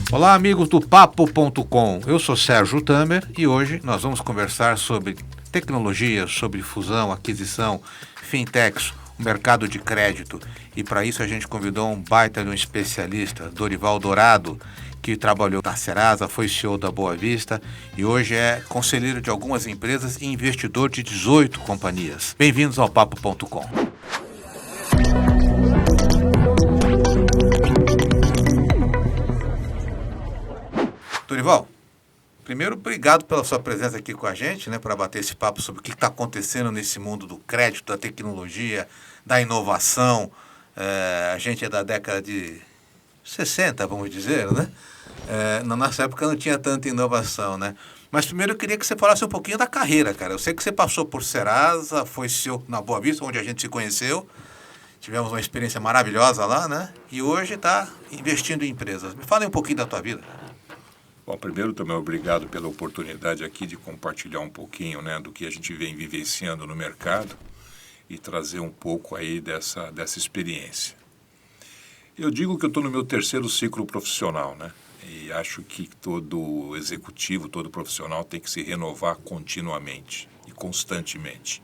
Olá, amigos do Papo.com. Eu sou Sérgio Tamer e hoje nós vamos conversar sobre tecnologia, sobre fusão, aquisição, fintechs, o mercado de crédito. E para isso a gente convidou um baita de um especialista, Dorival Dourado, que trabalhou na Serasa, foi CEO da Boa Vista e hoje é conselheiro de algumas empresas e investidor de 18 companhias. Bem-vindos ao Papo.com. Dorival, primeiro, obrigado pela sua presença aqui com a gente, para bater esse papo sobre o que está acontecendo nesse mundo do crédito, da tecnologia, da inovação. A gente é da década de 60, vamos dizer, né? Na nossa época não tinha tanta inovação, né? Mas primeiro eu queria que você falasse um pouquinho da carreira, cara. Eu sei que você passou por Serasa, foi CEO na Boa Vista, onde a gente se conheceu. Tivemos uma experiência maravilhosa lá, né? E hoje está investindo em empresas. Me fala um pouquinho da tua vida. Bom, primeiro também obrigado pela oportunidade aqui de compartilhar um pouquinho, do que a gente vem vivenciando no mercado e trazer um pouco aí dessa experiência. Eu digo que eu estou no meu terceiro ciclo profissional, E acho que todo executivo, todo profissional tem que se renovar continuamente e constantemente.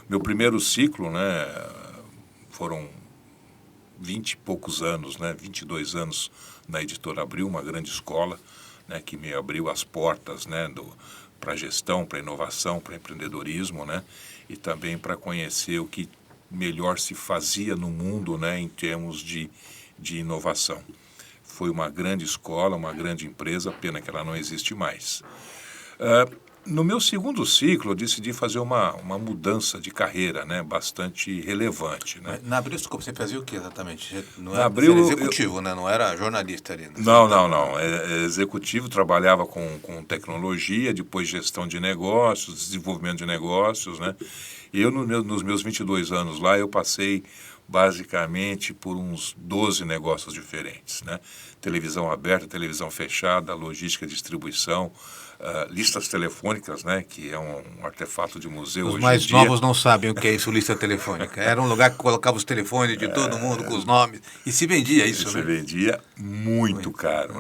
Meu primeiro ciclo, foram 20 e poucos anos, 22 anos na Editora Abril, uma grande escola, que me abriu as portas, para gestão, para inovação, para empreendedorismo, e também para conhecer o que melhor se fazia no mundo, em termos de inovação. Foi uma grande escola, uma grande empresa, pena que ela não existe mais. No meu segundo ciclo, eu decidi fazer uma mudança de carreira, bastante relevante. Na Abril, desculpa, você fazia o que exatamente? Não Na era, Abril, era executivo, não era jornalista ali. Não. Executivo, trabalhava com tecnologia, depois gestão de negócios, desenvolvimento de negócios, E eu, nos meus 22 anos lá, eu passei basicamente por uns 12 negócios diferentes, Televisão aberta, televisão fechada, logística e distribuição, listas telefônicas, que é um artefato de museu Os hoje mais em dia. novos não sabem o que é isso, lista telefônica. Era um lugar que colocava os telefones de todo mundo com os nomes e se vendia isso, Se vendia muito caro,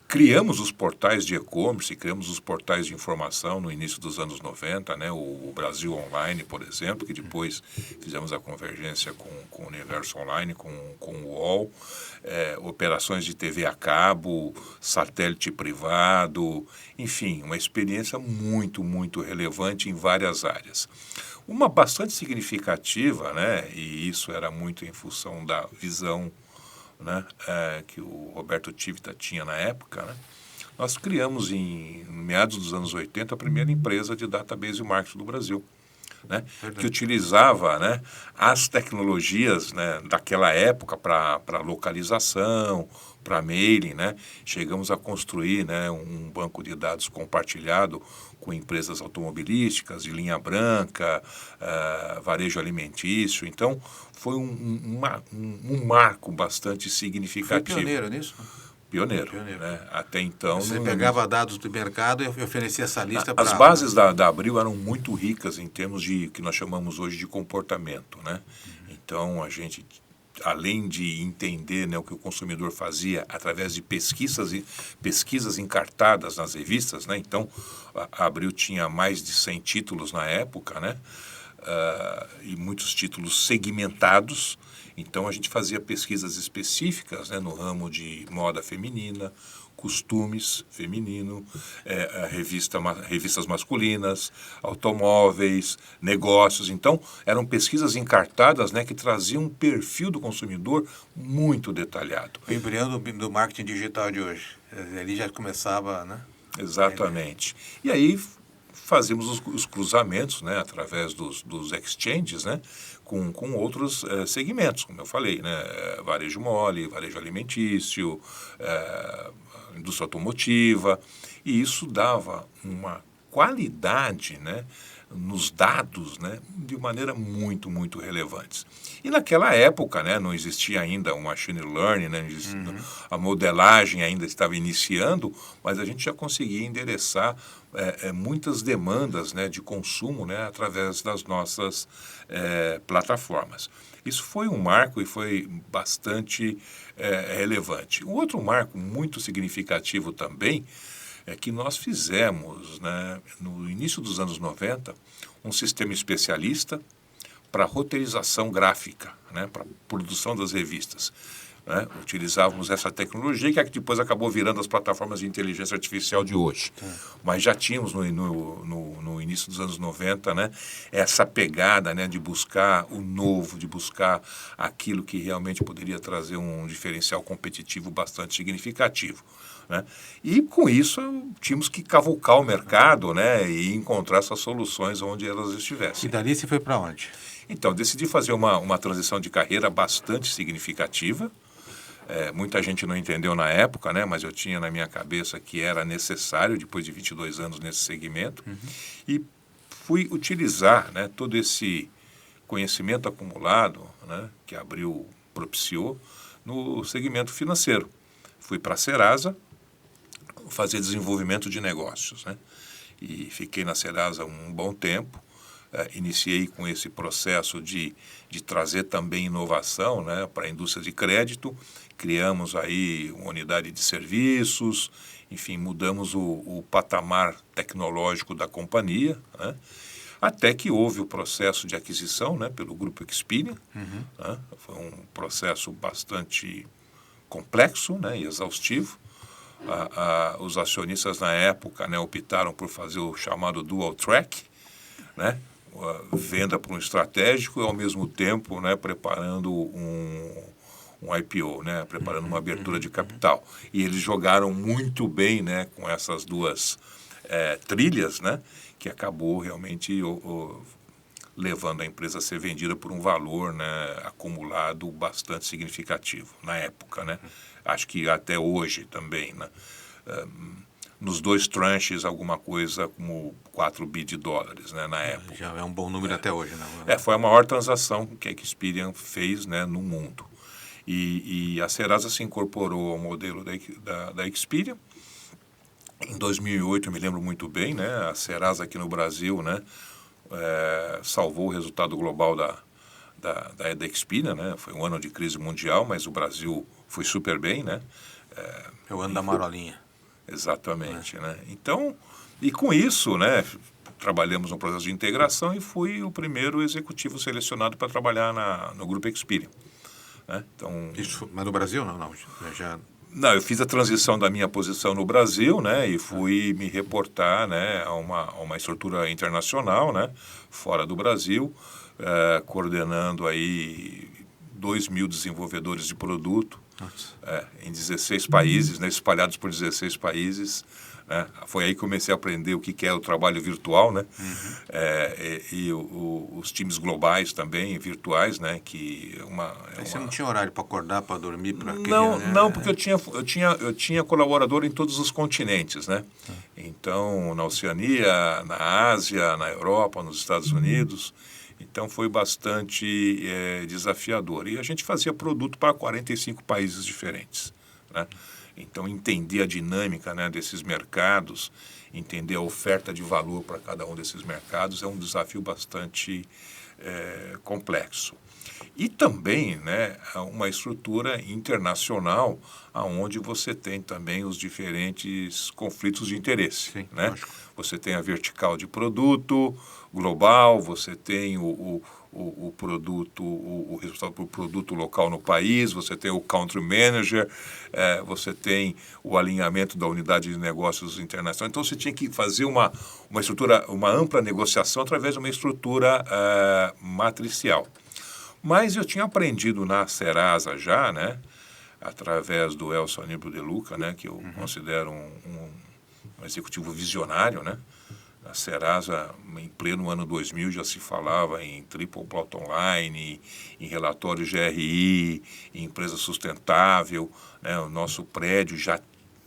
Criamos os portais de e-commerce, criamos os portais de informação no início dos anos 90, o Brasil Online, por exemplo, que depois fizemos a convergência com o Universo Online, com o UOL, operações de TV a cabo, satélite privado, enfim, uma experiência muito, muito relevante em várias áreas. Uma bastante significativa, e isso era muito em função da visão que o Roberto Tivita tinha na época, nós criamos em meados dos anos 80 a primeira empresa de database marketing do Brasil, que utilizava as tecnologias daquela época para localização, para mailing, Chegamos a construir um banco de dados compartilhado com empresas automobilísticas, de linha branca, varejo alimentício. Então, foi um marco bastante significativo. Foi pioneiro nisso? Pioneiro. Até então... Você pegava dados do mercado e oferecia essa lista para... As bases da Abril eram muito ricas em termos de que nós chamamos hoje de comportamento, Então, a gente, além de entender o que o consumidor fazia através de pesquisas encartadas nas revistas, Então, a Abril tinha mais de 100 títulos na época, e muitos títulos segmentados. Então, a gente fazia pesquisas específicas no ramo de moda feminina, costumes feminino, revistas masculinas, automóveis, negócios. Então, eram pesquisas encartadas que traziam um perfil do consumidor muito detalhado. O embrião do marketing digital de hoje. Ali já começava, Exatamente. E aí fazíamos os cruzamentos, através dos exchanges, com outros segmentos, como eu falei, varejo mole, varejo alimentício, indústria automotiva, e isso dava uma qualidade, nos dados, né, de maneira muito, muito relevante. E naquela época, né, não existia ainda o machine learning, né, a modelagem ainda estava iniciando, mas a gente já conseguia endereçar muitas demandas, né, de consumo, né, através das nossas plataformas. Isso foi um marco e foi bastante relevante. Um outro marco muito significativo também é que nós fizemos, né, no início dos anos 90, um sistema especialista para roteirização gráfica, né, para produção das revistas. Né? Utilizávamos essa tecnologia que depois acabou virando as plataformas de inteligência artificial de hoje. Mas já tínhamos no início dos anos 90, né, essa pegada, né, de buscar o novo, de buscar aquilo que realmente poderia trazer um diferencial competitivo bastante significativo. Né? E com isso tínhamos que cavucar o mercado, né, e encontrar essas soluções onde elas estivessem. E dali você foi para onde? Então, decidi fazer uma transição de carreira bastante significativa. Muita gente não entendeu na época, né, mas eu tinha na minha cabeça que era necessário, depois de 22 anos nesse segmento, e fui utilizar, né, todo esse conhecimento acumulado, né, que Abril propiciou no segmento financeiro. Fui para a Serasa fazer desenvolvimento de negócios, né, e fiquei na Serasa um bom tempo. Iniciei com esse processo de trazer também inovação, né, para a indústria de crédito. Criamos aí uma unidade de serviços, enfim, mudamos o patamar tecnológico da companhia, né, até que houve o processo de aquisição, né, pelo Grupo Experian. Né, foi um processo bastante complexo, né, e exaustivo. Os acionistas na época, né, optaram por fazer o chamado dual track, né, venda para um estratégico e ao mesmo tempo, né, preparando um IPO, né, preparando uma abertura de capital. E eles jogaram muito bem, né, com essas duas trilhas, né, que acabou realmente levando a empresa a ser vendida por um valor, né, acumulado bastante significativo na época, né. Acho que até hoje também, né, nos dois tranches, alguma coisa como 4 bi de dólares, né, na época. Já é um bom número até hoje, né? Foi a maior transação que a Experian fez, né, no mundo. E a Serasa se incorporou ao modelo da Experian. Em 2008, eu me lembro muito bem, né, a Serasa aqui no Brasil, né, salvou o resultado global da Experian, né. Foi um ano de crise mundial, mas o Brasil foi super bem, né. É o ano da marolinha. Exatamente, né? Então, e com isso, né, trabalhamos no processo de integração e fui o primeiro executivo selecionado para trabalhar no Grupo Experian. Né? Então, isso, mas no Brasil não. Não, eu fiz a transição da minha posição no Brasil, né, e fui me reportar, né, a uma estrutura internacional, né, fora do Brasil, coordenando aí 2.000 desenvolvedores de produto, em 16 países, né, espalhados por 16 países. Né? Foi aí que comecei a aprender o que é o trabalho virtual, né? Os times globais também, virtuais, né? Que Você não tinha horário para acordar, para dormir? Não, porque eu tinha colaborador em todos os continentes, né? Então, na Oceania, na Ásia, na Europa, nos Estados Unidos. Então, foi bastante desafiador. E a gente fazia produto para 45 países diferentes, né? Então, entender a dinâmica, né, desses mercados, entender a oferta de valor para cada um desses mercados é um desafio bastante complexo. E também, né, uma estrutura internacional onde você tem também os diferentes conflitos de interesse. Sim, né? Lógico. Você tem a vertical de produto global, você tem o produto, o responsável por produto local no país, você tem o country manager, você tem o alinhamento da unidade de negócios internacional. Então, você tinha que fazer uma estrutura, uma ampla negociação através de uma estrutura matricial. Mas eu tinha aprendido na Serasa já, né, através do Elson Aníbal De Luca, né, que eu considero um executivo visionário, né. A Serasa, em pleno ano 2000, já se falava em triple bottom line, em relatório GRI, em empresa sustentável, né. O nosso prédio já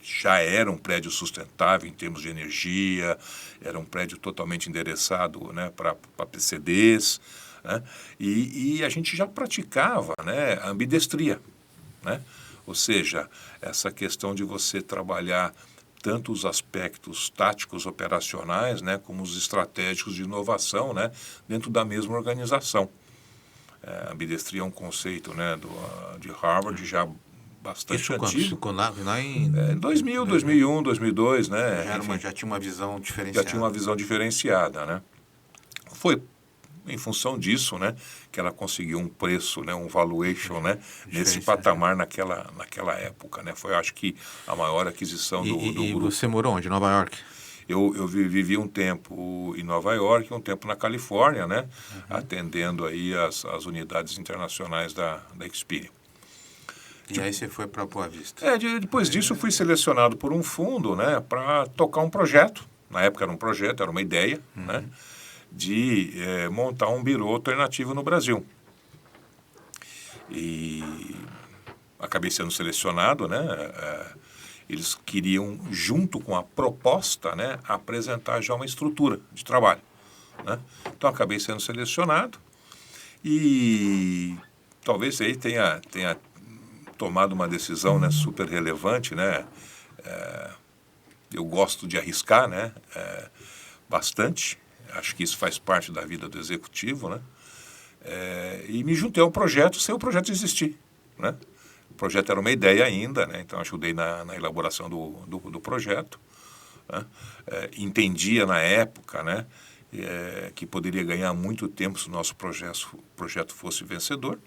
já era um prédio sustentável em termos de energia, era um prédio totalmente endereçado, né, para PCDs, né, e a gente já praticava, né, a ambidestria, né, ou seja, essa questão de você trabalhar tanto os aspectos táticos operacionais, né, como os estratégicos de inovação, né, dentro da mesma organização. A ambidestria é um conceito, né, de Harvard já bastante Isso quando antigo. ficou lá em 2000, 2001, 2002, né? já tinha uma visão Já diferenciada. tinha uma visão diferenciada, né? Foi em função disso, né, que ela conseguiu um preço, né, um valuation, né, nesse patamar naquela época, né? Foi, acho que, a maior aquisição do E grupo. você morou onde? Nova York? Eu vivi um tempo em Nova York, um tempo na Califórnia, né, atendendo aí as unidades internacionais da Experian. E aí você foi para Boa Vista? Depois disso eu fui selecionado por um fundo, né, para tocar um projeto. Na época era um projeto, era uma ideia, né, de montar um birô alternativo no Brasil. E acabei sendo selecionado, né, eles queriam, junto com a proposta, né, apresentar já uma estrutura de trabalho, né. Então acabei sendo selecionado e talvez aí tenha tomado uma decisão, né, super relevante, né. Eu gosto de arriscar, né, bastante. Acho que isso faz parte da vida do executivo, né. E me juntei ao projeto sem o projeto existir, né. O projeto era uma ideia ainda, né, então ajudei na elaboração do projeto, né. Entendia na época, né, que poderia ganhar muito tempo se o nosso projeto fosse vencedor.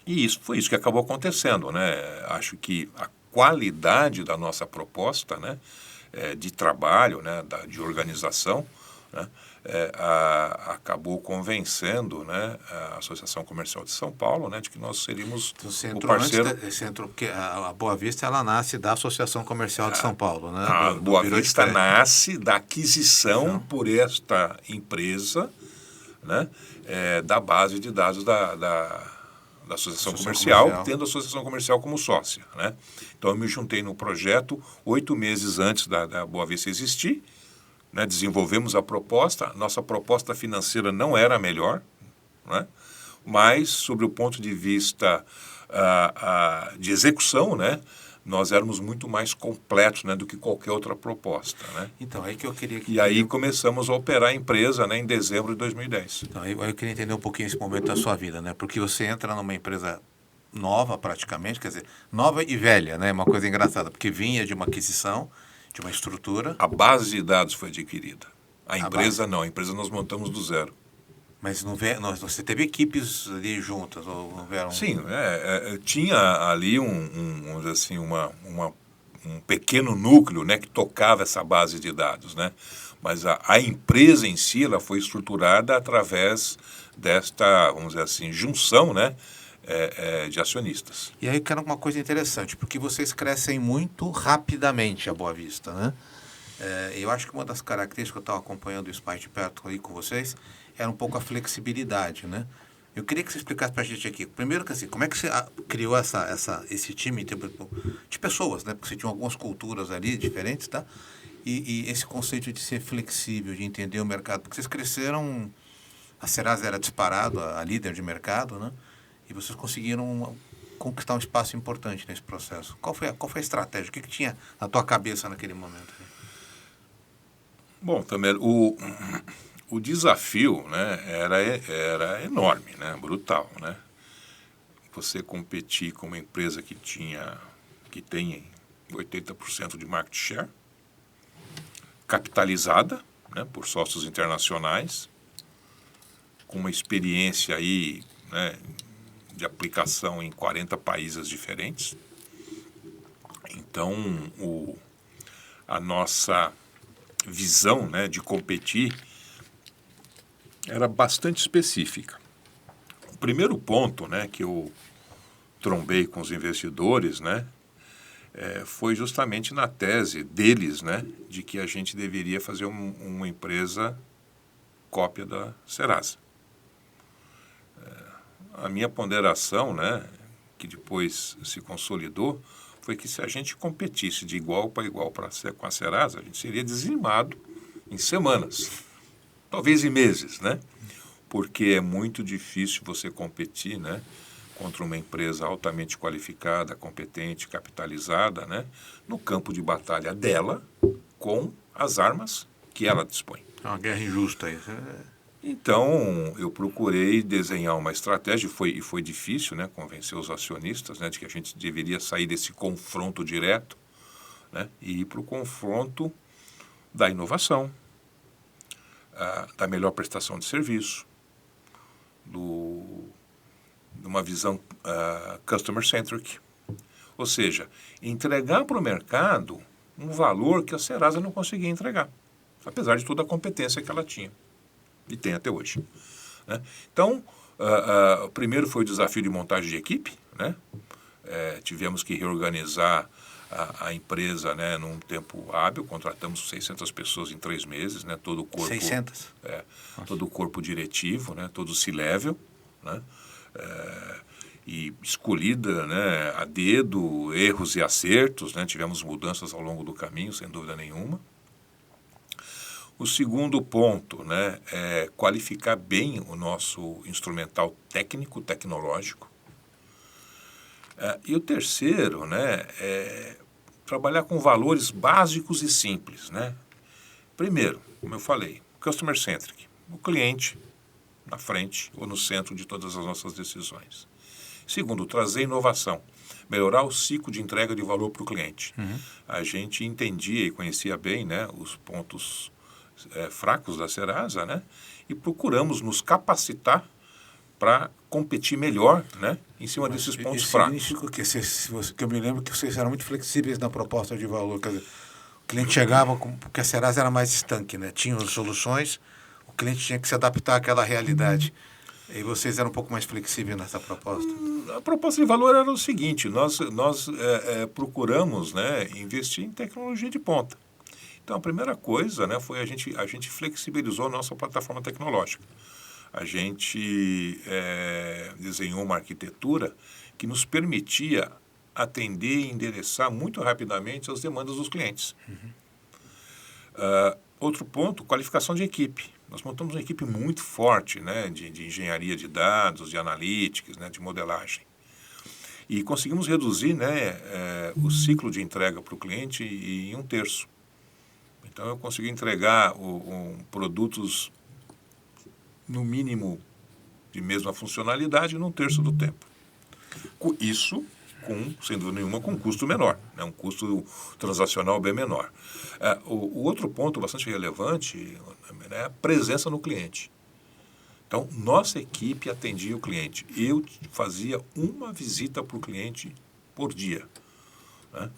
E foi isso que acabou acontecendo, né? Acho que a qualidade da nossa proposta, né, de trabalho, né, de organização, né, acabou convencendo, né, a Associação Comercial de São Paulo, né, de que nós seríamos Então, o parceiro. você entrou porque a Boa Vista ela nasce da Associação Comercial de São Paulo, né? A do Boa Birô de Vista Crédito. nasce da aquisição por esta empresa, né, da base de dados da Associação Comercial, tendo a Associação Comercial como sócia, né? Então, eu me juntei no projeto 8 meses antes da Boa Vista existir, né? Desenvolvemos a proposta, nossa proposta financeira não era a melhor, né? Mas, sobre o ponto de vista de execução, né, nós éramos muito mais completos, né, do que qualquer outra proposta, né? Então, aí que eu queria... E aí começamos a operar a empresa, né, em dezembro de 2010. Então, aí eu queria entender um pouquinho esse momento da sua vida, né? Porque você entra numa empresa nova, praticamente, quer dizer, nova e velha, né? Uma coisa engraçada, porque vinha de uma aquisição, de uma estrutura. A base de dados foi adquirida. A empresa base. não, a empresa nós montamos do zero. Mas você teve equipes ali juntas, ou houveram... Sim, tinha ali vamos dizer assim, um pequeno núcleo, né, que tocava essa base de dados, né? Mas a empresa em si ela foi estruturada através desta, vamos dizer assim, junção, né, de acionistas. E aí eu quero uma coisa interessante, porque vocês crescem muito rapidamente a Boa Vista, né? Eu acho que uma das características que eu estava acompanhando isso mais de perto aí com vocês era um pouco a flexibilidade, né? Eu queria que você explicasse para a gente aqui. Primeiro, que assim, como é que você criou esse time de pessoas, né? Porque você tinha algumas culturas ali diferentes, tá? E esse conceito de ser flexível, de entender o mercado. Porque vocês cresceram, a Serasa era disparado, a líder de mercado, né? E vocês conseguiram conquistar um espaço importante nesse processo. Qual foi a estratégia? O que tinha na tua cabeça naquele momento? Bom, também o desafio, né, era enorme, né, brutal, né? Você competir com uma empresa que tem 80% de market share, capitalizada, né, por sócios internacionais, com uma experiência aí, né, de aplicação em 40 países diferentes. Então, a nossa visão, né, de competir era bastante específica. O primeiro ponto, né, que eu trombei com os investidores, né, foi justamente na tese deles, né, de que a gente deveria fazer uma empresa cópia da Serasa. A minha ponderação, né, que depois se consolidou, foi que se a gente competisse de igual para igual com a Serasa, a gente seria dizimado em semanas, talvez em meses, né? Porque é muito difícil você competir, né, contra uma empresa altamente qualificada, competente, capitalizada, né, no campo de batalha dela, com as armas que ela dispõe. É uma guerra injusta aí. Então, eu procurei desenhar uma estratégia, e foi difícil, né, convencer os acionistas, né, de que a gente deveria sair desse confronto direto, né, e ir para o confronto da inovação, da melhor prestação de serviço, de uma visão customer-centric. Ou seja, entregar para o mercado um valor que a Serasa não conseguia entregar, apesar de toda a competência que ela tinha e tem até hoje, né? Então, primeiro foi o desafio de montagem de equipe, né? Tivemos que reorganizar a empresa, né, num tempo hábil, contratamos 600 pessoas em 3 meses, né, todo o corpo... 600? Todo o corpo diretivo, né, todo o C-level, né, e escolhida, né, a dedo, erros e acertos, né, tivemos mudanças ao longo do caminho, sem dúvida nenhuma. O segundo ponto, né, é qualificar bem o nosso instrumental técnico, tecnológico. E o terceiro, né, é trabalhar com valores básicos e simples, né? Primeiro, como eu falei, customer-centric, o cliente na frente ou no centro de todas as nossas decisões. Segundo, trazer inovação, melhorar o ciclo de entrega de valor para o cliente. A gente entendia e conhecia bem, né, os pontos fracos da Serasa, né, e procuramos nos capacitar para competir melhor, né, em cima desses pontos fracos. Significa que eu me lembro que vocês eram muito flexíveis na proposta de valor. Quer dizer, o cliente chegava, porque a Serasa era mais estanque, né? Tinha as soluções, o cliente tinha que se adaptar àquela realidade. E vocês eram um pouco mais flexíveis nessa proposta? A proposta de valor era o seguinte, nós procuramos, né, investir em tecnologia de ponta. Então, a primeira coisa, né, foi a gente flexibilizou a nossa plataforma tecnológica. A gente desenhou uma arquitetura que nos permitia atender e endereçar muito rapidamente as demandas dos clientes. Outro ponto, qualificação de equipe. Nós montamos uma equipe muito forte, né, de engenharia de dados, de analytics, né, de modelagem. E conseguimos reduzir, né, o ciclo de entrega para o cliente em 1/3. Então, eu consegui entregar produtos, no mínimo, de mesma funcionalidade, num 1/3 do tempo. Isso, sem dúvida nenhuma, com um custo menor, né? Um custo transacional bem menor. O outro ponto bastante relevante, né, é a presença no cliente. Então, nossa equipe atendia o cliente. Eu fazia uma visita para o cliente por dia. Né?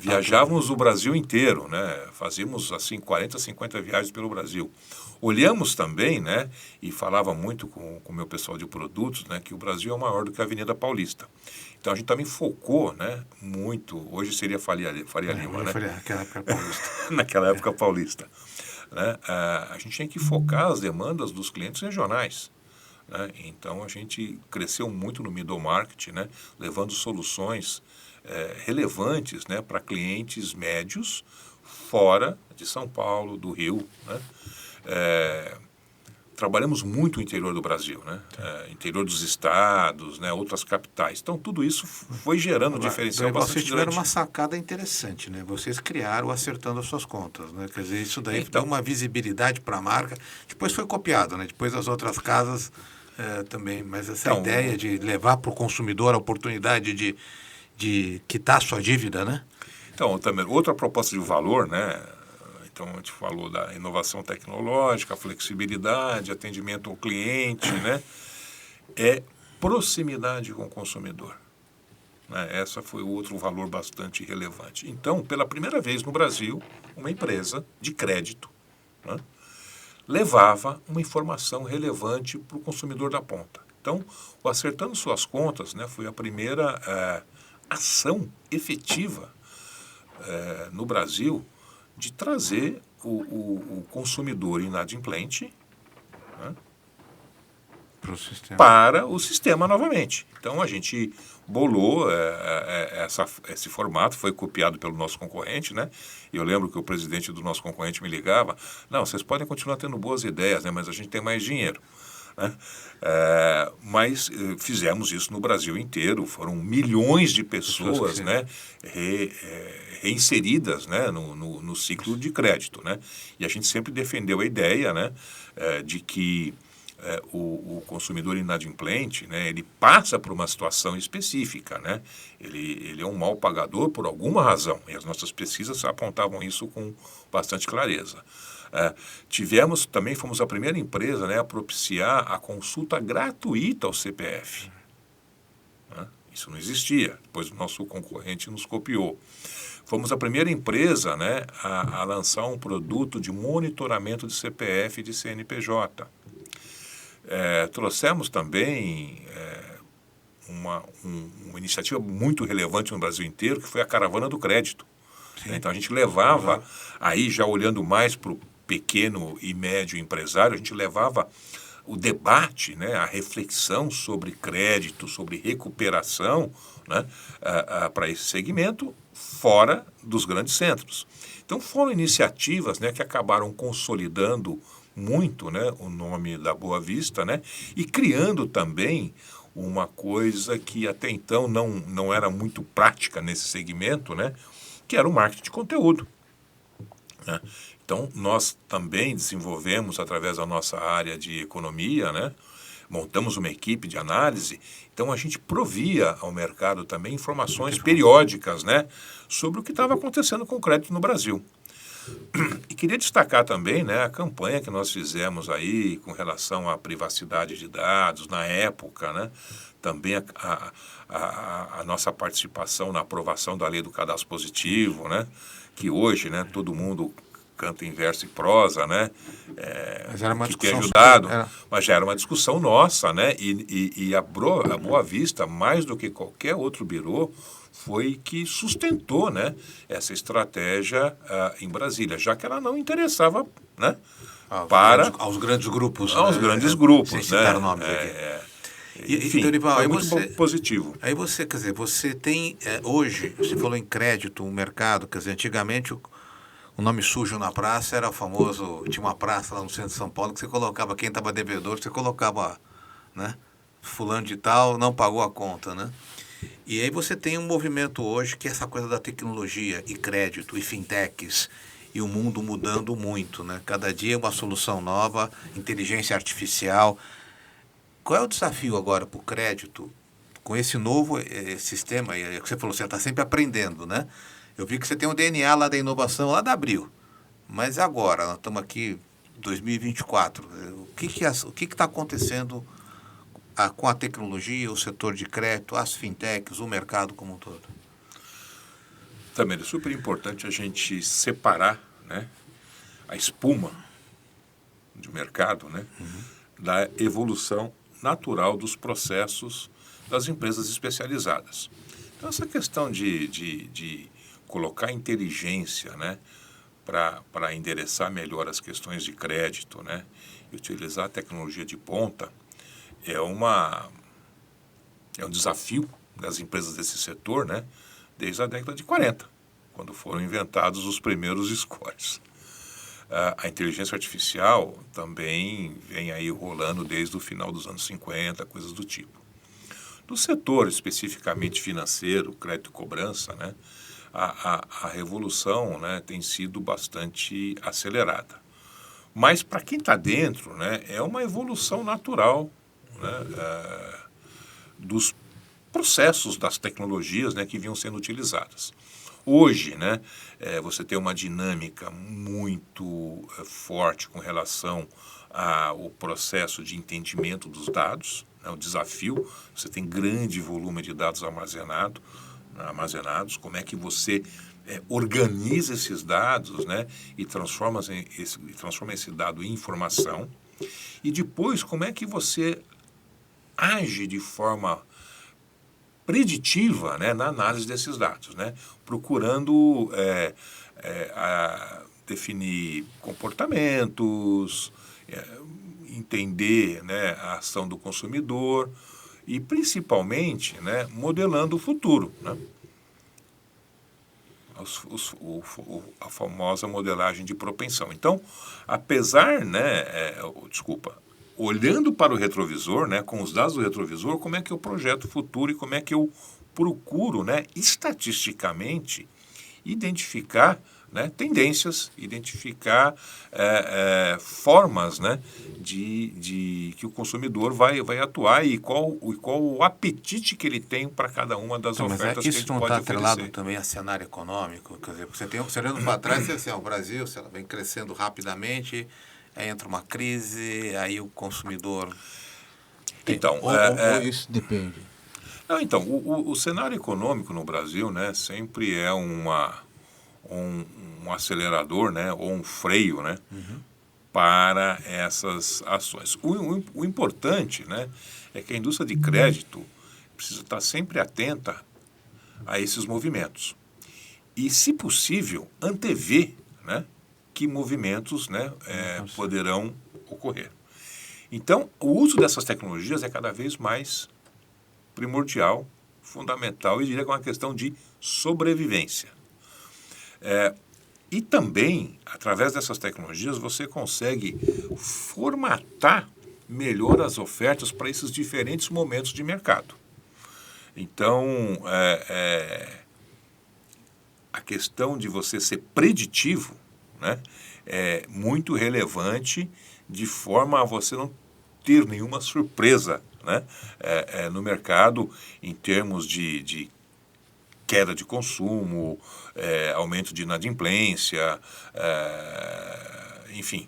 Viajávamos o Brasil inteiro, né? Fazíamos assim 40, 50 viagens pelo Brasil. Olhamos também, né, e falava muito com o meu pessoal de produtos, né, que o Brasil é maior do que a Avenida Paulista. Então a gente também focou, né, muito, hoje seria Faria Lima, né? Naquela época paulista. Naquela época paulista. Né? A gente tinha que focar as demandas dos clientes regionais. Né? Então a gente cresceu muito no middle market, né, levando soluções relevantes, né, para clientes médios fora de São Paulo, do Rio, né? Trabalhamos muito no interior do Brasil, né? Interior dos estados, né? Outras capitais. Então, tudo isso foi gerando diferencial bastante Vocês tiveram grande. uma sacada interessante, né? Vocês criaram acertando as suas contas, né? Quer dizer, isso daí deu uma visibilidade para a marca. Depois foi copiado, né? Depois as outras casas também. Mas essa ideia de levar para o consumidor a oportunidade de quitar a sua dívida, né? Então, também, outra proposta de valor, né? Então, a gente falou da inovação tecnológica, flexibilidade, atendimento ao cliente, né? É proximidade com o consumidor. Né? Essa foi outro valor bastante relevante. Então, pela primeira vez no Brasil, uma empresa de crédito, né, levava uma informação relevante para o consumidor da ponta. Então, o Acertando Suas Contas, né, foi a primeira ação efetiva no Brasil de trazer o consumidor inadimplente, né, para o sistema novamente. Então, a gente bolou esse formato, foi copiado pelo nosso concorrente, né? E eu lembro que o presidente do nosso concorrente me ligava, não, vocês podem continuar tendo boas ideias, né? Mas a gente tem mais dinheiro. Né? Mas fizemos isso no Brasil inteiro, foram milhões de pessoas, né, reinseridas, né, no ciclo de crédito. Né? E a gente sempre defendeu a ideia, né, de que o consumidor inadimplente, né, ele passa por uma situação específica. Né? Ele é um mal pagador por alguma razão, e as nossas pesquisas apontavam isso com bastante clareza. Fomos a primeira empresa, né, a propiciar a consulta gratuita ao CPF. Né? Isso não existia, depois o nosso concorrente nos copiou. Fomos a primeira empresa, né, a lançar um produto de monitoramento de CPF e de CNPJ. Trouxemos também uma iniciativa muito relevante no Brasil inteiro, que foi a Caravana do Crédito. Sim. Então a gente levava, aí já olhando mais para o pequeno e médio empresário, a gente levava o debate, né, a reflexão sobre crédito, sobre recuperação, né, para esse segmento fora dos grandes centros. Então foram iniciativas, né, que acabaram consolidando muito, né, o nome da Boa Vista, né, e criando também uma coisa que até então não era muito prática nesse segmento, né, que era o marketing de conteúdo. Né? Então, nós também desenvolvemos, através da nossa área de economia, né, montamos uma equipe de análise, então a gente provia ao mercado também informações periódicas, né, sobre o que estava acontecendo com o crédito no Brasil. E queria destacar também, né, a campanha que nós fizemos aí com relação à privacidade de dados na época, né, também a nossa participação na aprovação da lei do cadastro positivo, né, que hoje, né, todo mundo canta em verso e prosa, né, mas era uma que tem discussão ajudado, era... mas já era uma discussão nossa, né, e a Boa Vista, mais do que qualquer outro birô, foi que sustentou, né, essa estratégia em Brasília, já que ela não interessava, né, aos grandes grupos. Aos grandes grupos, sem citar nomes aqui. Enfim, Dorival, foi muito positivo. Aí você, quer dizer, você tem, hoje, você falou em crédito, um mercado, quer dizer, antigamente o nome sujo na praça era o famoso, tinha uma praça lá no centro de São Paulo que você colocava, quem estava devedor, você colocava, né, fulano de tal, não pagou a conta, né? E aí você tem um movimento hoje que é essa coisa da tecnologia e crédito e fintechs e o mundo mudando muito, né? Cada dia uma solução nova, inteligência artificial. Qual é o desafio agora para o crédito com esse novo sistema? E você falou, você está sempre aprendendo, né? Eu vi que você tem um DNA lá da inovação, lá da Abril. Mas agora, nós estamos aqui em 2024. O que está acontecendo com a tecnologia, o setor de crédito, as fintechs, o mercado como um todo? Também é super importante a gente separar, né, a espuma de mercado, né, da evolução natural dos processos das empresas especializadas. Então, essa questão de colocar inteligência, né, para endereçar melhor as questões de crédito, né, e utilizar a tecnologia de ponta, é um desafio das empresas desse setor, né, desde a década de 40, quando foram inventados os primeiros scores. A inteligência artificial também vem aí rolando desde o final dos anos 50, coisas do tipo. No setor especificamente financeiro, crédito e cobrança, né, a revolução, né, tem sido bastante acelerada. Mas para quem está dentro, né, é uma evolução natural, né, dos processos das tecnologias, né, que vinham sendo utilizadas. Hoje, né, você tem uma dinâmica muito forte com relação ao processo de entendimento dos dados, né, o desafio, você tem grande volume de dados armazenados, como é que você organiza esses dados, né, e transforma esse dado em informação, e depois como é que você age de forma preditiva, né, na análise desses dados, né, procurando definir comportamentos, entender, né, a ação do consumidor e, principalmente, né, modelando o futuro, né? A famosa modelagem de propensão. Então, apesar, né, olhando para o retrovisor, né, com os dados do retrovisor, como é que eu projeto o futuro e como é que eu procuro, né, estatisticamente, identificar, né, tendências, identificar formas, né, de que o consumidor vai atuar e qual o apetite que ele tem para cada uma das Então, mas ofertas que a isso gente não pode está atrelado oferecer. também a cenário econômico? Quer dizer, você olhando para trás, assim, o Brasil, sei lá, vem crescendo rapidamente, aí entra uma crise, aí o consumidor... Então, ou isso depende? não, então o cenário econômico no Brasil, né, sempre é um acelerador, né, ou um freio, né, para essas ações. O importante, né, é que a indústria de crédito precisa estar sempre atenta a esses movimentos. E, se possível, antever, né, que movimentos, né, poderão ocorrer. Então, o uso dessas tecnologias é cada vez mais primordial, fundamental e diria que é uma questão de sobrevivência. E também, através dessas tecnologias, você consegue formatar melhor as ofertas para esses diferentes momentos de mercado. Então, a questão de você ser preditivo, né, é muito relevante de forma a você não ter nenhuma surpresa, né, no mercado em termos de queda de consumo, aumento de inadimplência, enfim,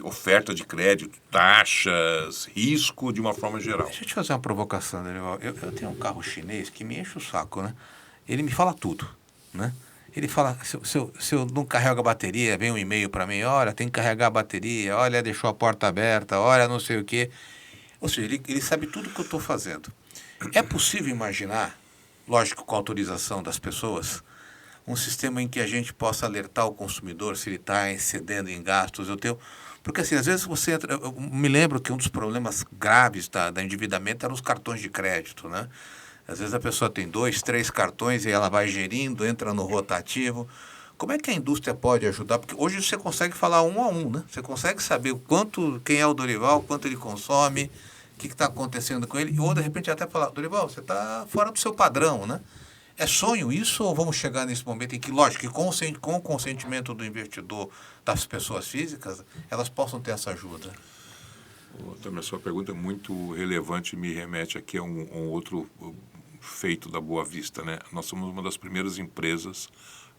oferta de crédito, taxas, risco de uma forma geral. Deixa eu te fazer uma provocação, Daniel. Eu tenho um carro chinês que me enche o saco, né? Ele me fala tudo, né? Ele fala, se eu não carrego a bateria, vem um e-mail para mim, olha, tem que carregar a bateria, olha, deixou a porta aberta, olha, não sei o quê. Ou seja, ele sabe tudo que eu estou fazendo. É possível imaginar, lógico, com a autorização das pessoas, um sistema em que a gente possa alertar o consumidor se ele está excedendo em gastos? Porque assim, às vezes você entra... Eu me lembro que um dos problemas graves da endividamento eram os cartões de crédito, né? Às vezes a pessoa tem 2, 3 cartões e ela vai gerindo, entra no rotativo. Como é que a indústria pode ajudar? Porque hoje você consegue falar um a um, né? Você consegue saber o quanto, quem é o Dorival, quanto ele consome, o que está acontecendo com ele. Ou, de repente, até falar, Dorival, você está fora do seu padrão, né? É sonho isso ou vamos chegar nesse momento em que, lógico, que com o consentimento do investidor, das pessoas físicas, elas possam ter essa ajuda? Também a sua pergunta é muito relevante e me remete aqui a um outro feito da Boa Vista, né? Nós somos uma das primeiras empresas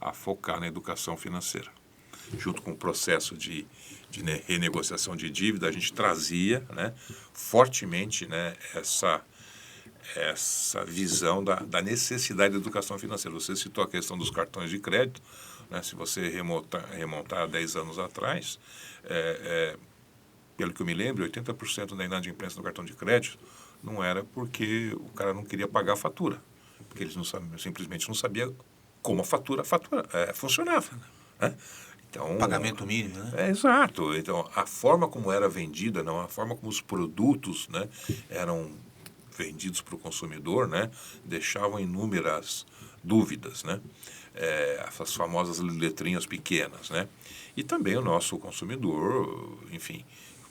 a focar na educação financeira. Junto com o processo de renegociação de dívida, a gente trazia, né, fortemente, né, essa visão da necessidade da educação financeira. Você citou a questão dos cartões de crédito, né? Se você remontar 10 anos atrás, pelo que eu me lembro, 80% da inadimplência do cartão de crédito não era porque o cara não queria pagar a fatura, porque eles simplesmente não sabiam como a fatura funcionava, né? Então, Pagamento mínimo, né? Exato. Então, a forma como era vendida, não, a forma como os produtos, né, eram vendidos para o consumidor, né, deixavam inúmeras dúvidas, né? Essas famosas letrinhas pequenas, né? E também o nosso consumidor, enfim,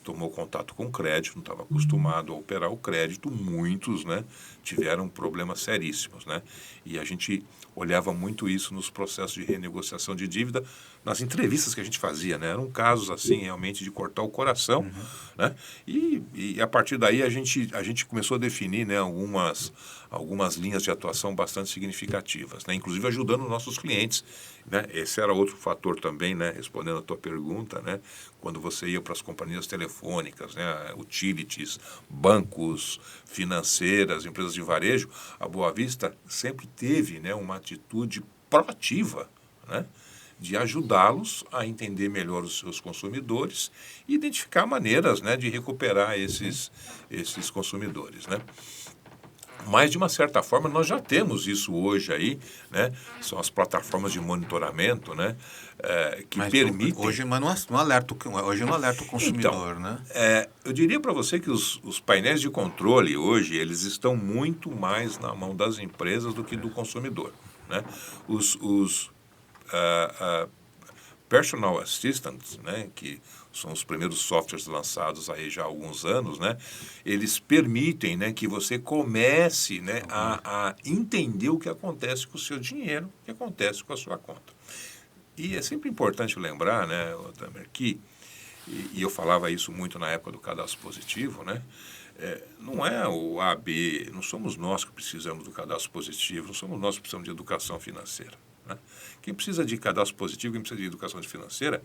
tomou contato com o crédito, não estava acostumado a operar o crédito, muitos, né, tiveram problemas seríssimos, né? E a gente olhava muito isso nos processos de renegociação de dívida, nas entrevistas que a gente fazia, né? Eram casos, assim, realmente de cortar o coração, né? E a partir daí a gente começou a definir, né, algumas linhas de atuação bastante significativas, né? Inclusive ajudando nossos clientes, né? Esse era outro fator também, né, respondendo a tua pergunta, né? Quando você ia para as companhias telefônicas, né, utilities, bancos, financeiras, empresas de varejo, a Boa Vista sempre teve, né, uma atitude proativa, né, de ajudá-los a entender melhor os seus consumidores e identificar maneiras, né, de recuperar esses consumidores, né? Mas, de uma certa forma, nós já temos isso hoje aí, né? São as plataformas de monitoramento, né? Que Mas permitem... hoje, mas não alerta, hoje não alerta o Então, consumidor, né? eu diria para você que os painéis de controle hoje, eles estão muito mais na mão das empresas do que do consumidor, né? Os Personal Assistants, né, que são os primeiros softwares lançados aí já há alguns anos, né, eles permitem, né, que você comece, né, a entender o que acontece com o seu dinheiro, o que acontece com a sua conta. E é sempre importante lembrar, né, Tamer, que, e eu falava isso muito na época do cadastro positivo, né, não é o A, B, não somos nós que precisamos do cadastro positivo, não somos nós que precisamos de educação financeira. Né? Quem precisa de cadastro positivo, quem precisa de educação financeira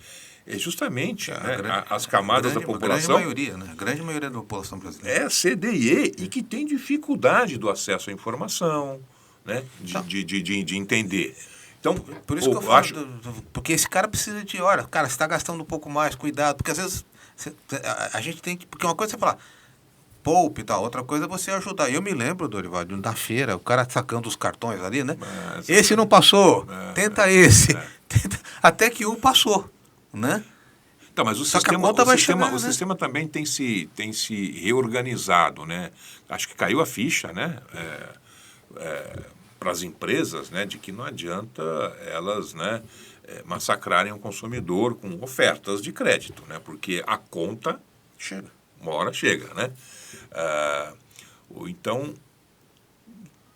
é justamente as camadas da população. A grande maioria, né? A grande maioria da população brasileira. É CDE e que tem dificuldade do acesso à informação, né? De entender. Então, por isso que eu falo, porque esse cara precisa de, olha, cara, você está gastando um pouco mais, cuidado, porque às vezes a gente tem que, porque uma coisa é você falar, poupe e tal, outra coisa é você ajudar. Eu me lembro, Dorival, na feira, o cara sacando os cartões ali, né? Esse não passou, tenta esse. Até que um passou, né? Então, mas o sistema também tem se reorganizado, né? Acho que caiu a ficha, né? Para as empresas, né, de que não adianta elas, né, massacrarem o consumidor com ofertas de crédito, né? Porque a conta chega, uma hora chega, né? Então,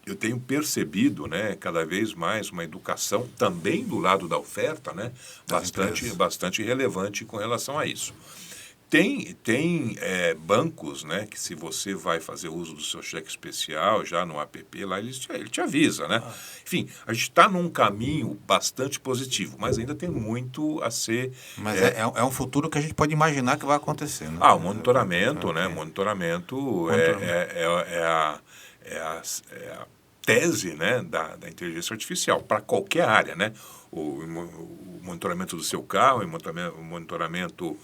eu tenho percebido, né, cada vez mais uma educação também do lado da oferta, né, bastante relevante com relação a isso. Tem bancos, né, que se você vai fazer uso do seu cheque especial já no app, lá ele te avisa, né? Enfim, a gente está num caminho bastante positivo, mas ainda tem muito a ser... Mas é um futuro que a gente pode imaginar que vai acontecer, né? O monitoramento, né? Monitoramento é a tese, né, da inteligência artificial para qualquer área, né? O monitoramento do seu carro, o monitoramento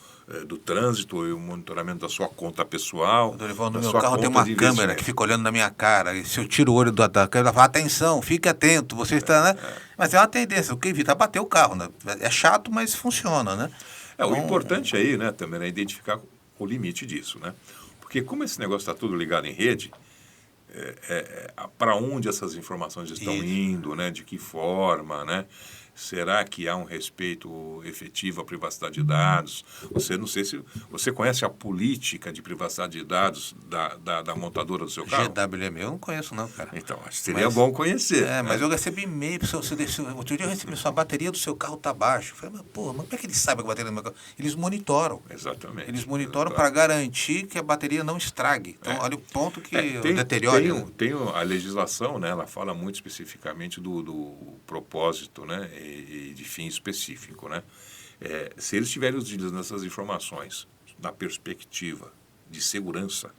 do trânsito, o monitoramento da sua conta pessoal. Dorival, no meu carro tem uma câmera que fica olhando na minha cara. E se eu tiro o olho da câmera, ela fala, atenção, fique atento, você está, né? Mas é uma tendência, o que evita é bater o carro, né? É chato, mas funciona, né? O importante aí, né, também é identificar o limite disso, né? Porque como esse negócio está tudo ligado em rede, para onde essas informações estão indo, né? De que forma, né? Será que há um respeito efetivo à privacidade de dados? Não sei se você conhece a política de privacidade de dados da montadora do seu carro? GWM, eu não conheço não, cara. Então, acho que seria bom conhecer. Mas eu recebi e-mail, outro dia eu recebi, sua bateria do seu carro está baixa. Eu falei, mas como é que eles sabem que a bateria do meu carro... Eles monitoram. Exatamente. Eles monitoram para garantir que a bateria não estrague. Então, olha o ponto que deteriora. Tem a legislação, né? Ela fala muito especificamente do propósito, né? E de fim específico, né? Se eles estiverem utilizando essas informações na perspectiva de segurança,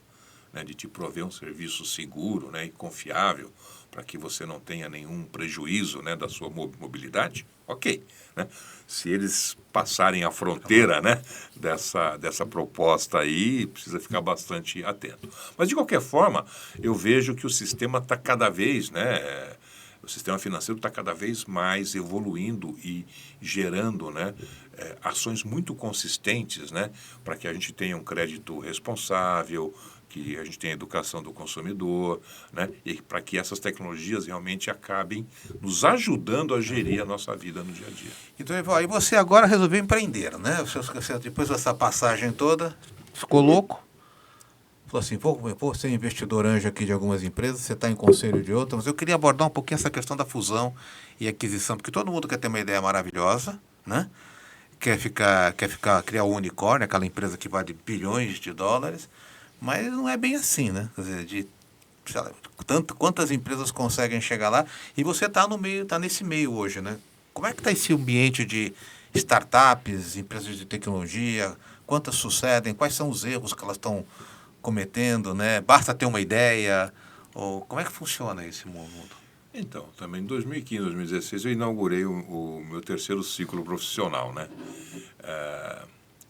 né, de te prover um serviço seguro, né, e confiável, para que você não tenha nenhum prejuízo, né, da sua mobilidade, ok. Né? Se eles passarem a fronteira, né, dessa proposta aí, precisa ficar bastante atento. Mas, de qualquer forma, eu vejo que o sistema está cada vez, né, o sistema financeiro está cada vez mais evoluindo e gerando, né, ações muito consistentes, né, para que a gente tenha um crédito responsável, que a gente tenha educação do consumidor, né, e para que essas tecnologias realmente acabem nos ajudando a gerir a nossa vida no dia a dia. Então, aí você agora resolveu empreender, né? Você, depois dessa passagem toda, ficou louco? Falou assim, vou ser investidor anjo aqui de algumas empresas, você está em conselho de outras, mas eu queria abordar um pouquinho essa questão da fusão e aquisição, porque todo mundo quer ter uma ideia maravilhosa, né? Quer criar o unicórnio, aquela empresa que vale bilhões de dólares, mas não é bem assim, né? Quer dizer, sei lá, quantas empresas conseguem chegar lá e você está nesse meio hoje, né? Como é que está esse ambiente de startups, empresas de tecnologia, quantas sucedem, quais são os erros que elas estão cometendo, né? Basta ter uma ideia, ou como é que funciona esse mundo? Então, também em 2015, 2016, eu inaugurei o meu terceiro ciclo profissional, né?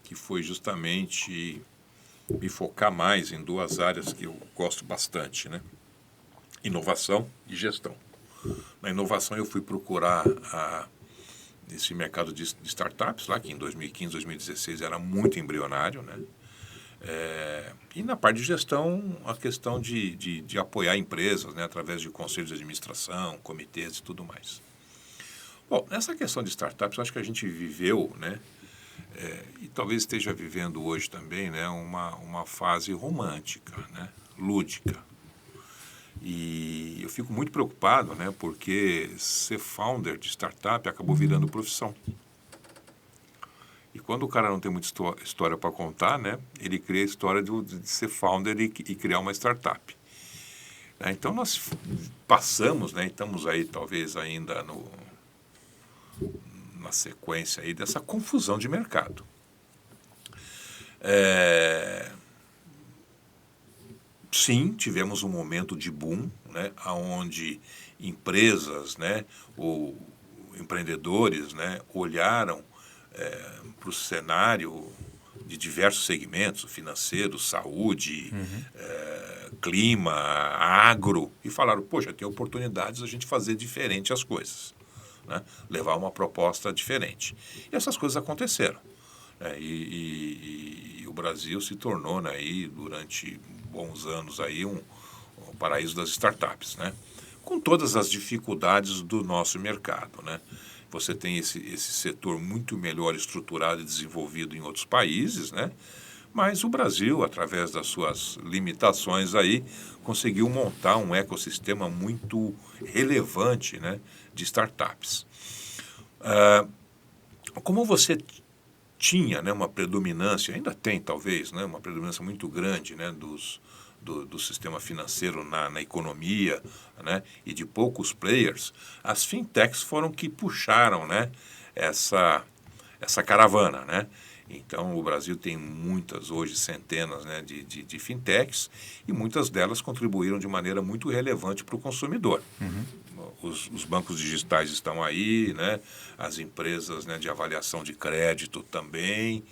Que foi justamente me focar mais em duas áreas que eu gosto bastante, né? inovação e gestão. Na inovação eu fui procurar esse mercado de startups, lá que em 2015, 2016 era muito embrionário, né? E na parte de gestão, a questão de apoiar empresas, né, através de conselhos de administração, comitês e tudo mais. Bom, nessa questão de startups, eu acho que a gente viveu, né, e talvez esteja vivendo hoje também, né, uma fase romântica, né, lúdica. E eu fico muito preocupado, né, porque ser founder de startup acabou virando profissão. E quando o cara não tem muita história para contar, né, ele cria a história de ser founder e criar uma startup. Então nós passamos, né, estamos aí talvez ainda na sequência aí dessa confusão de mercado. Sim, tivemos um momento de boom, né, onde empresas, né, ou empreendedores, né, olharam para o cenário de diversos segmentos, financeiro, saúde, clima, agro, e falaram, poxa, tem oportunidades a gente fazer diferente as coisas, né, levar uma proposta diferente. E essas coisas aconteceram. E o Brasil se tornou, né, aí, durante bons anos aí, um paraíso das startups, né? Com todas as dificuldades do nosso mercado, né? Você tem esse setor muito melhor estruturado e desenvolvido em outros países, né? Mas o Brasil, através das suas limitações aí, conseguiu montar um ecossistema muito relevante, né, de startups. Como você tinha, né, uma predominância, ainda tem talvez, né, uma predominância muito grande, né, do sistema financeiro na economia, né, e de poucos players, as fintechs foram que puxaram, né, essa caravana, né? Então, o Brasil tem muitas, hoje, centenas, né, de fintechs, e muitas delas contribuíram de maneira muito relevante para o consumidor. Os bancos digitais estão aí, né, as empresas, né, de avaliação de crédito também,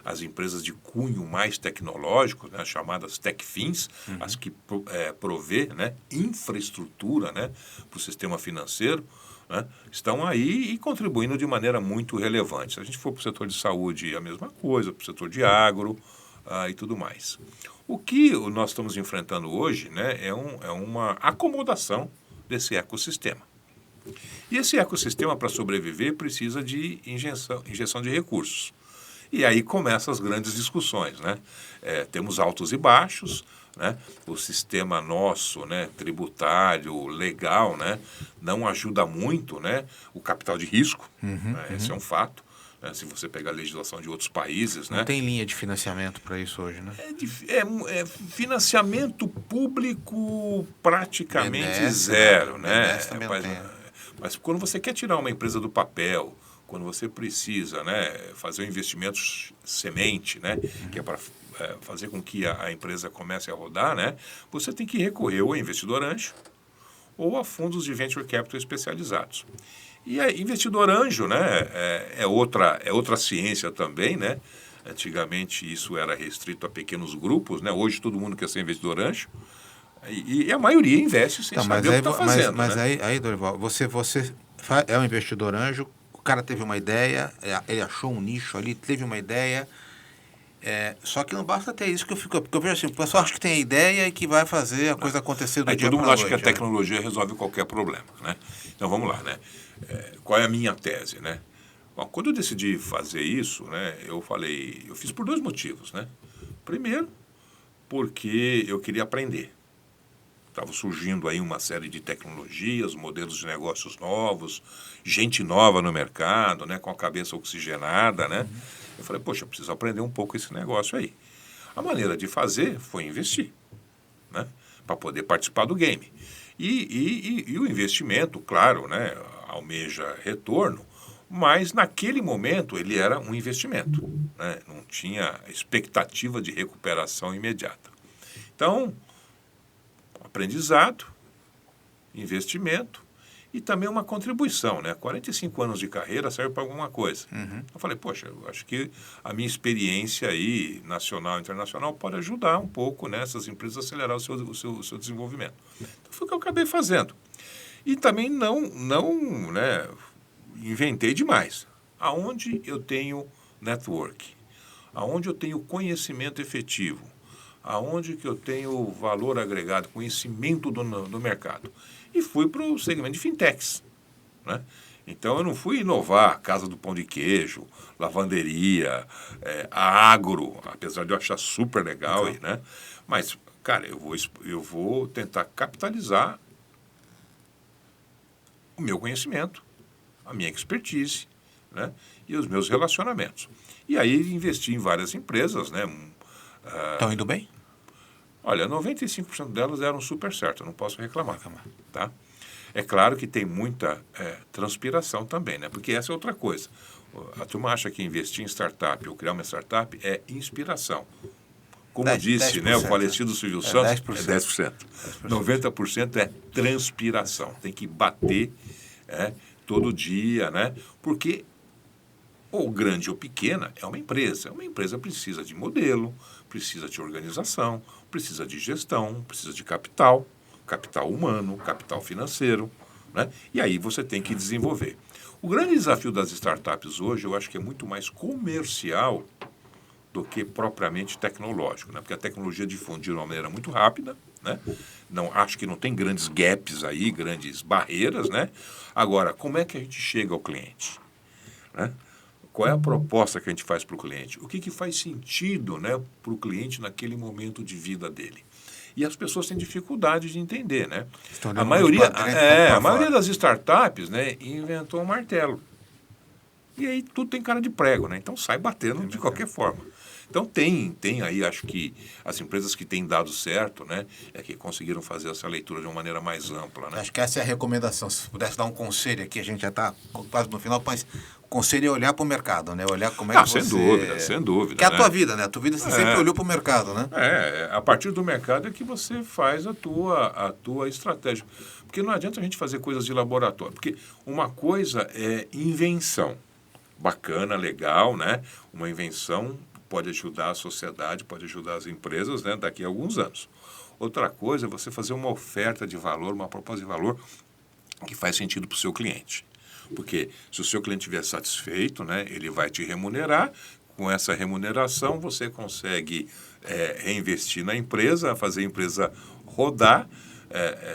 as empresas de cunho mais tecnológico, né, as chamadas TechFins, as que provê, né, infraestrutura, né, para o sistema financeiro, né, estão aí e contribuindo de maneira muito relevante. Se a gente for para o setor de saúde, a mesma coisa, para o setor de agro e tudo mais. O que nós estamos enfrentando hoje, né, é uma acomodação desse ecossistema. E esse ecossistema, para sobreviver, precisa de injeção de recursos. E aí começam as grandes discussões, né? Temos altos e baixos, né? O sistema nosso, né, tributário, legal, né, não ajuda muito, né, o capital de risco, esse é um fato. Se você pegar a legislação de outros países, não, né? tem linha de financiamento para isso hoje, né? Financiamento público praticamente BNDES, zero, né? BNDES também não tem. Mas quando você quer tirar uma empresa do papel, quando você precisa, né, fazer um investimento semente, né, que é para fazer com que a empresa comece a rodar, né, você tem que recorrer ou a investidor anjo ou a fundos de venture capital especializados. E a investidor anjo, né, é outra ciência também, né? Antigamente isso era restrito a pequenos grupos, né? Hoje todo mundo quer ser investidor anjo. E a maioria investe sem saber o que está fazendo. Mas né? aí, Dorival, você é um investidor anjo, o cara teve uma ideia, ele achou um nicho ali, teve uma ideia, só que não basta ter isso porque eu vejo assim, o pessoal acha que tem a ideia e que vai fazer a coisa acontecer do Aí dia todo para mundo a acha noite. que a tecnologia resolve qualquer problema, né? Então vamos lá, né? Qual é a minha tese, né? Bom, quando eu decidi fazer isso, né, eu fiz por dois motivos, né? Primeiro, porque eu queria aprender. Estava surgindo aí uma série de tecnologias, modelos de negócios novos, gente nova no mercado, né, com a cabeça oxigenada, né? Eu falei, poxa, eu preciso aprender um pouco esse negócio aí. A maneira de fazer foi investir, né, para poder participar do game. E o investimento, claro, né, almeja retorno, mas naquele momento ele era um investimento, né, não tinha expectativa de recuperação imediata. Então, aprendizado, investimento, e também uma contribuição, né? 45 anos de carreira serve para alguma coisa. Eu falei, poxa, eu acho que a minha experiência aí, nacional e internacional, pode ajudar um pouco nessas empresas a acelerar o seu desenvolvimento. Então, foi o que eu acabei fazendo. E também né, inventei demais. Aonde eu tenho network, aonde eu tenho conhecimento efetivo, aonde que eu tenho valor agregado, conhecimento do mercado. E fui para o segmento de fintechs, né? Então, eu não fui inovar Casa do Pão de Queijo, lavanderia, a agro, apesar de eu achar super legal, né? Mas, cara, eu vou tentar capitalizar o meu conhecimento, a minha expertise, né? E os meus relacionamentos. E aí, investi em várias empresas, né? Estão indo bem? Olha, 95% delas deram super certo, eu não posso reclamar. Tá? É claro que tem muita transpiração também, né? Porque essa é outra coisa. A turma acha que investir em startup ou criar uma startup é inspiração. Como disse, né, o falecido Silvio Santos, 10%. 90% é transpiração. Tem que bater todo dia, né? Porque ou grande ou pequena, é uma empresa. Uma empresa precisa de modelo, precisa de organização, precisa de gestão, precisa de capital, capital humano, capital financeiro, né? E aí você tem que desenvolver. O grande desafio das startups hoje, eu acho que é muito mais comercial do que propriamente tecnológico, né? Porque a tecnologia difunde de uma maneira muito rápida, né? Acho que não tem grandes gaps aí, grandes barreiras, né? Agora, como é que a gente chega ao cliente, né? Qual é a proposta que a gente faz para o cliente? O que faz sentido, né, para o cliente naquele momento de vida dele? E as pessoas têm dificuldade de entender, né? A maioria das startups, né, inventou um martelo. E aí tudo tem cara de prego, né? Então sai batendo de qualquer forma. Então tem aí, acho que as empresas que têm dado certo, né, é que conseguiram fazer essa leitura de uma maneira mais ampla, né? Acho que essa é a recomendação. Se pudesse dar um conselho aqui, a gente já está quase no final, mas o conselho é olhar para o mercado, né? Olhar como é que você... Sem dúvida. Que é a tua vida, né? A tua vida você sempre olhou para o mercado, né? A partir do mercado é que você faz a tua estratégia. Porque não adianta a gente fazer coisas de laboratório. Porque uma coisa é invenção. Bacana, legal, né? Uma invenção pode ajudar a sociedade, pode ajudar as empresas, né, daqui a alguns anos. Outra coisa é você fazer uma oferta de valor, uma proposta de valor que faz sentido para o seu cliente. Porque se o seu cliente estiver satisfeito, né, ele vai te remunerar. Com essa remuneração, você consegue reinvestir na empresa, fazer a empresa rodar,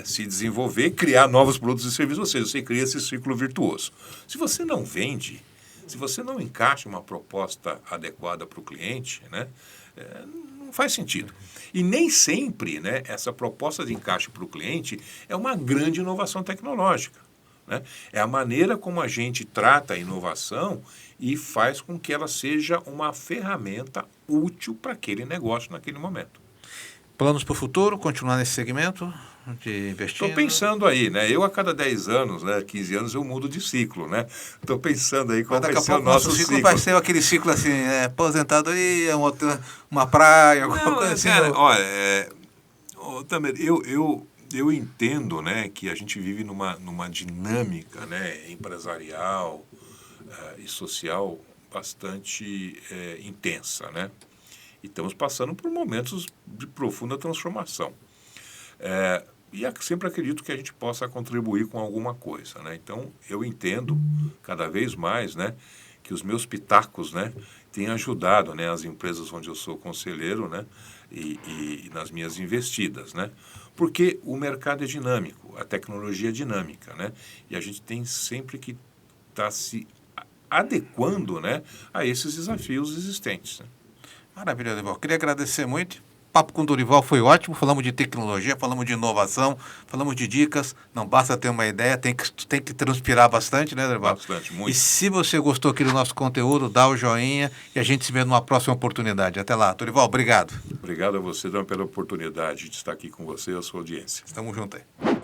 se desenvolver, criar novos produtos e serviços. Ou seja, você cria esse ciclo virtuoso. Se você não vende, se você não encaixa uma proposta adequada para o cliente, né, não faz sentido. E nem sempre, né, essa proposta de encaixe para o cliente é uma grande inovação tecnológica, né? É a maneira como a gente trata a inovação e faz com que ela seja uma ferramenta útil para aquele negócio naquele momento. Planos para o futuro? Continuar nesse segmento de investir? Estou pensando aí, né? Eu a cada 10 anos, né, 15 anos, eu mudo de ciclo, né? Estou pensando aí qual vai ser o nosso ciclo. Vai ser aquele ciclo assim, aposentadoria, uma praia, alguma coisa assim. Cara, olha, Tamer, eu entendo, né, que a gente vive numa dinâmica, né, empresarial e social bastante intensa, né? E estamos passando por momentos de profunda transformação. E sempre acredito que a gente possa contribuir com alguma coisa, né? Então, eu entendo cada vez mais, né, que os meus pitacos, né, têm ajudado, né, as empresas onde eu sou conselheiro, né, e nas minhas investidas, né? Porque o mercado é dinâmico, a tecnologia é dinâmica, né? E a gente tem sempre que estar se adequando, né, a esses desafios existentes, né? Maravilha, Dorival. Queria agradecer muito. O papo com o Dorival foi ótimo. Falamos de tecnologia, falamos de inovação, falamos de dicas. Não basta ter uma ideia, tem que transpirar bastante, né, Dorival? Bastante, muito. E se você gostou aqui do nosso conteúdo, dá o joinha e a gente se vê numa próxima oportunidade. Até lá. Dorival, obrigado. Obrigado a você, Dan, pela oportunidade de estar aqui com você e a sua audiência. Estamos juntos aí.